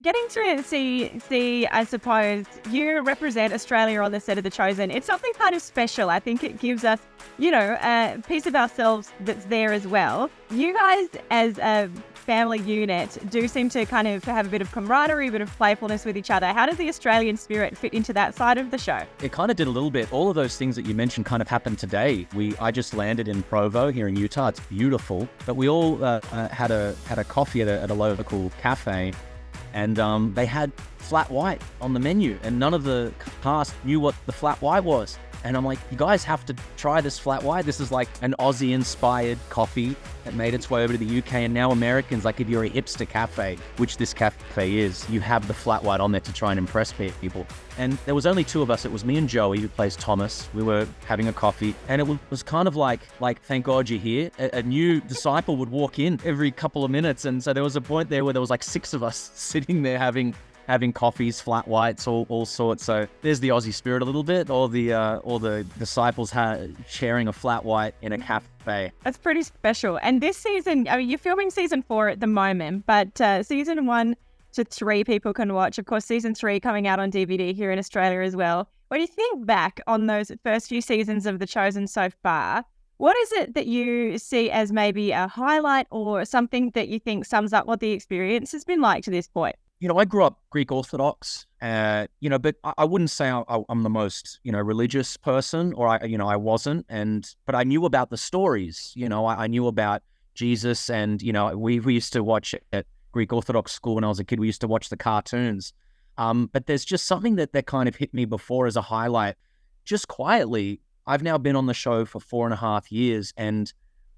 Getting to see, I suppose, you represent Australia on the set of The Chosen. It's something kind of special. I think it gives us, a piece of ourselves that's there as well. You guys, as a family unit, do seem to kind of have a bit of camaraderie, a bit of playfulness with each other. How does the Australian spirit fit into that side of the show? It kind of did a little bit. All of those things that you mentioned kind of happened today. I just landed in Provo here in Utah. It's beautiful, but we all had a coffee at a local cafe. And they had flat white on the menu, and none of the cast knew what the flat white was. And I'm like, you guys have to try this flat white. This is like an Aussie-inspired coffee that made its way over to the UK. And now Americans, like if you're a hipster cafe, which this cafe is, you have the flat white on there to try and impress people. And there was only two of us. It was me and Joey, who plays Thomas. We were having a coffee, and it was kind of like thank God you're here. A new disciple would walk in every couple of minutes. And so there was a point there where there was like six of us sitting there having coffees, flat whites, all sorts. So there's the Aussie spirit a little bit, all the disciples sharing a flat white in a cafe. That's pretty special. And this season, I mean, you're filming season 4 at the moment, but season 1 to 3 people can watch. Of course, season 3 coming out on DVD here in Australia as well. When you think back on those first few seasons of The Chosen so far, what is it that you see as maybe a highlight or something that you think sums up what the experience has been like to this point? I grew up Greek Orthodox, but I wouldn't say I'm the most, religious person, or I wasn't. But I knew about the stories. I knew about Jesus, and we used to watch at Greek Orthodox school when I was a kid. We used to watch the cartoons. But there's just something that kind of hit me before as a highlight. Just quietly, I've now been on the show for 4.5 years, and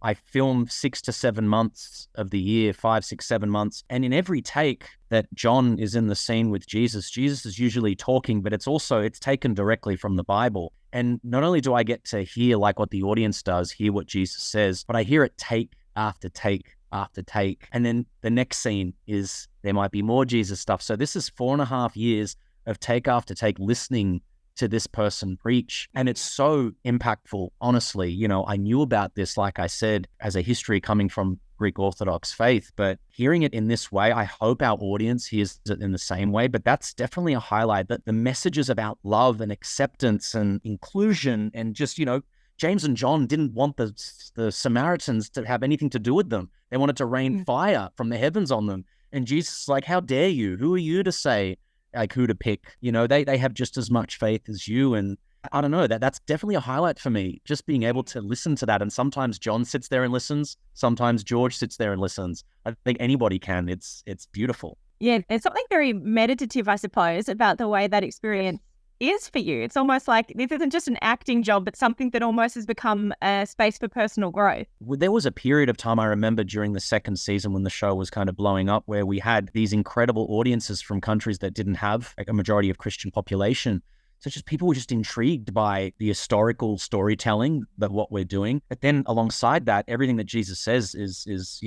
I film 6 to 7 months of the year, 5, 6, 7 months. And in every take that John is in the scene with Jesus, Jesus is usually talking, but it's taken directly from the Bible. And not only do I get to hear like what the audience does, hear what Jesus says, but I hear it take after take after take. And then the next scene is there might be more Jesus stuff. So this is 4.5 years of take after take listening to this person preach. And it's so impactful, honestly. I knew about this, like I said, as a history coming from Greek Orthodox faith, but hearing it in this way, I hope our audience hears it in the same way. But that's definitely a highlight, that the messages about love and acceptance and inclusion, and just, James and John didn't want the Samaritans to have anything to do with them. They wanted to rain fire from the heavens on them. And Jesus is like, how dare you? Who are you to say like who to pick? They have just as much faith as you. And I don't know, that's definitely a highlight for me, just being able to listen to that. And sometimes John sits there and listens. Sometimes George sits there and listens. I think anybody can. It's beautiful. Yeah, there's something very meditative, I suppose, about the way that experience is for you. It's almost like this isn't just an acting job, but something that almost has become a space for personal growth. There was a period of time I remember during the second season when the show was kind of blowing up, where we had these incredible audiences from countries that didn't have a majority of Christian population. So just people were just intrigued by the historical storytelling that what we're doing. But then alongside that, everything that Jesus says is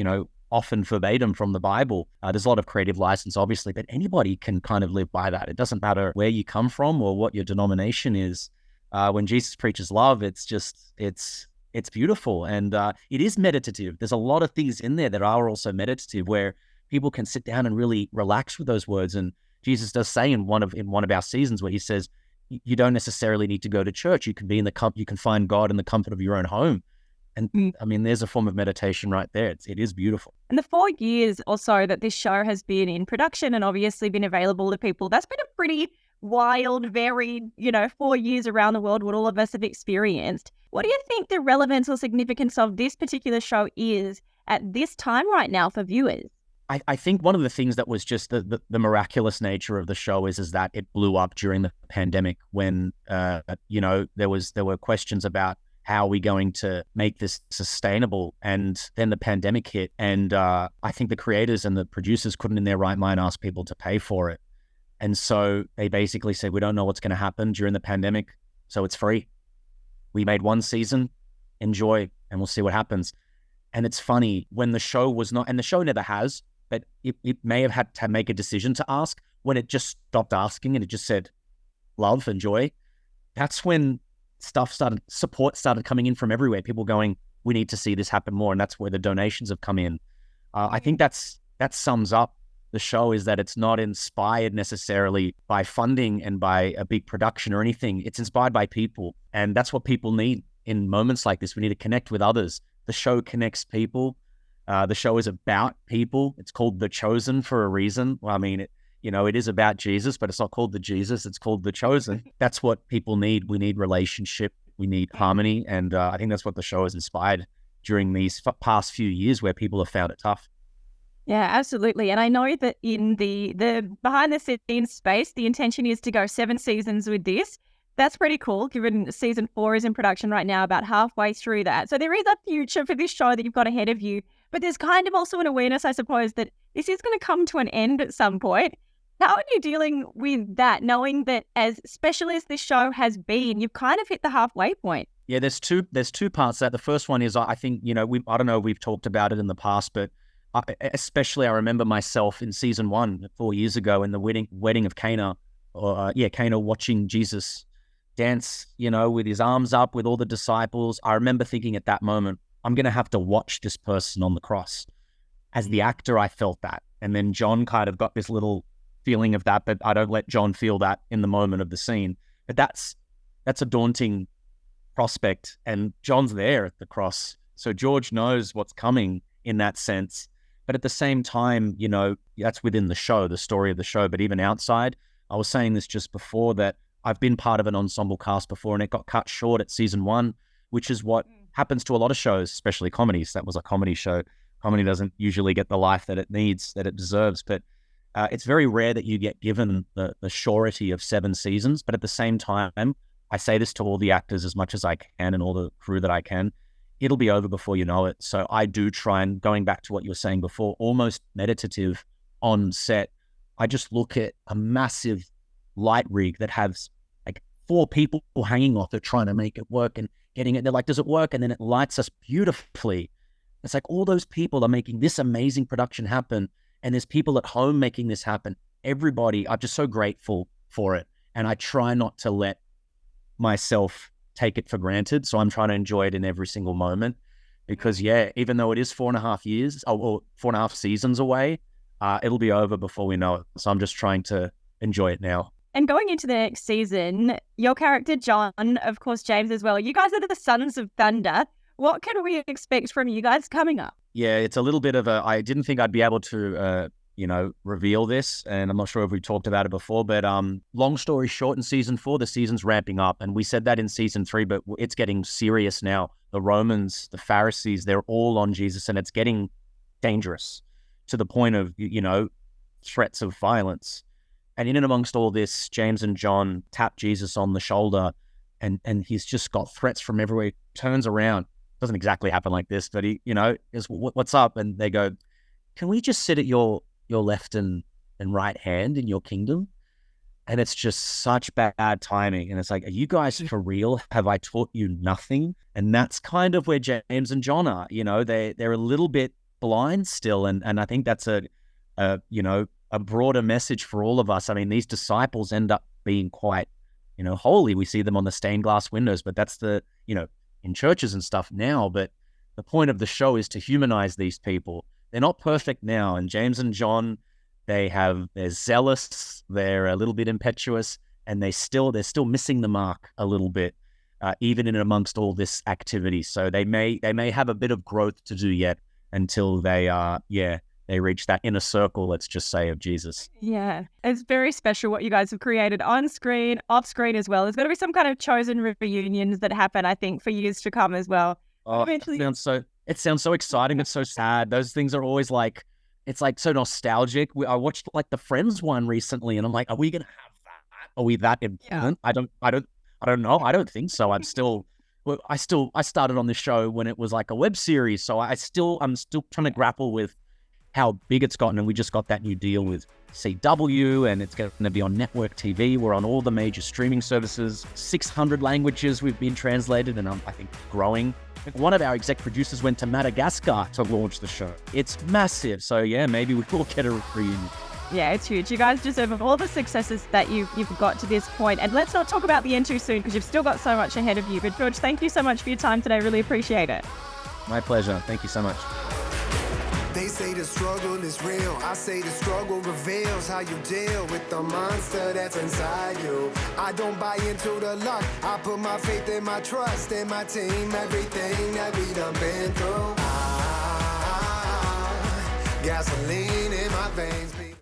often verbatim from the Bible. There's a lot of creative license, obviously, but anybody can kind of live by that. It doesn't matter where you come from or what your denomination is. When Jesus preaches love, it's beautiful, and it is meditative. There's a lot of things in there that are also meditative, where people can sit down and really relax with those words. And Jesus does say in one of our seasons where he says, you don't necessarily need to go to church. You can be you can find God in the comfort of your own home. And I mean, there's a form of meditation right there. It is beautiful. And the 4 years or so that this show has been in production and obviously been available to people, that's been a pretty wild, varied, 4 years around the world, what all of us have experienced. What do you think the relevance or significance of this particular show is at this time right now for viewers? I think one of the things that was just the miraculous nature of the show is that it blew up during the pandemic, when there were questions about how are we going to make this sustainable, and then the pandemic hit, and I think the creators and the producers couldn't in their right mind ask people to pay for it, and so they basically said, we don't know what's going to happen during the pandemic, so it's free. We made 1 season, enjoy, and we'll see what happens. And it's funny, when the show was not, and the show never has, but it may have had to make a decision to ask, when it just stopped asking and it just said love and joy, that's when support started coming in from everywhere. People going, we need to see this happen more. And that's where the donations have come in. I think that sums up the show is that it's not inspired necessarily by funding and by a big production or anything. It's inspired by people. And that's what people need in moments like this. We need to connect with others. The show connects people. The show is about people. It's called The Chosen for a reason. Well, I mean, it is about Jesus, but it's not called The Jesus. It's called The Chosen. That's what people need. We need relationship. We need harmony. And I think that's what the show has inspired during these past few years where people have found it tough. Yeah, absolutely. And I know that in the behind the scenes space, the intention is to go 7 seasons with this. That's pretty cool, given season 4 is in production right now, about halfway through that. So there is a future for this show that you've got ahead of you. But there's kind of also an awareness, I suppose, that this is going to come to an end at some point. How are you dealing with that, knowing that as special as this show has been, you've kind of hit the halfway point? Yeah, there's two parts to that. The first one is, I think, I don't know if we've talked about it in the past, but especially I remember myself in season 1 4 years ago in the wedding of Cana, Cana watching Jesus dance, with his arms up with all the disciples. I remember thinking at that moment, I'm going to have to watch this person on the cross. As the actor, I felt that. And then John kind of got this little feeling of that, but I don't let John feel that in the moment of the scene. But that's a daunting prospect. And John's there at the cross. So George knows what's coming in that sense. But at the same time, that's within the show, the story of the show. But even outside, I was saying this just before, that I've been part of an ensemble cast before and it got cut short at season 1, which is what happens to a lot of shows, especially comedies. That was a comedy show. Comedy doesn't usually get the life that it needs, that it deserves. But it's very rare that you get given the surety of 7 seasons. But at the same time, I say this to all the actors as much as I can and all the crew that I can. It'll be over before you know it. So I do try, and going back to what you were saying before, almost meditative on set. I just look at a massive light rig that has like 4 people hanging off it trying to make it work and getting it. They're like, does it work? And then it lights us beautifully. It's like all those people are making this amazing production happen. And there's people at home making this happen. Everybody, I'm just so grateful for it. And I try not to let myself take it for granted. So I'm trying to enjoy it in every single moment because even though it is 4.5 years or 4.5 seasons away, it'll be over before we know it. So I'm just trying to enjoy it now. And going into the next season, your character, John, of course, James as well, you guys are the Sons of Thunder. What can we expect from you guys coming up? Yeah, it's a little bit of I didn't think I'd be able to, reveal this. And I'm not sure if we talked about it before, but long story short, in season 4, the season's ramping up. And we said that in season 3, but it's getting serious now. The Romans, the Pharisees, they're all on Jesus and it's getting dangerous to the point of, threats of violence. And in and amongst all this, James and John tap Jesus on the shoulder and he's just got threats from everywhere. He turns around. Doesn't exactly happen like this, but he, is what's up? And they go, can we just sit at your left and right hand in your kingdom? And it's just such bad timing. And it's like, are you guys for real? Have I taught you nothing? And that's kind of where James and John are. They're a little bit blind still. And I think that's a broader message for all of us. I mean, these disciples end up being quite, holy. We see them on the stained glass windows, but that's in churches and stuff now. But the point of the show is to humanize these people. They're not perfect now. And James and John, they're zealous, they're a little bit impetuous, and they're still missing the mark a little bit, even in amongst all this activity. So they may have a bit of growth to do yet until they reach that inner circle, let's just say, of Jesus. Yeah, it's very special what you guys have created on screen, off screen as well. There's got to be some kind of chosen reunions that happen, I think, for years to come as well. Oh, eventually... It sounds so exciting. It's so sad. Those things are always like, it's like so nostalgic. I watched like the Friends one recently, and I'm like, are we gonna have that? Are we that important? Yeah. I don't know. I don't think so. I started on this show when it was like a web series, so I'm still trying to grapple with how big it's gotten. And we just got that new deal with CW, and it's going to be on network TV. We're on all the major streaming services. 600 languages we've been translated, and I think growing. One of our exec producers went to Madagascar to launch the show. It's massive. So yeah, maybe we will get a reunion. Yeah, it's huge. You guys deserve all the successes that you've got to this point. And let's not talk about the end too soon because you've still got so much ahead of you. But George, thank you so much for your time today. Really appreciate it. My pleasure. Thank you so much. They say the struggle is real. I say the struggle reveals how you deal with the monster that's inside you. I don't buy into the luck. I put my faith and my trust in my team. Everything that we done been through. Gasoline in my veins.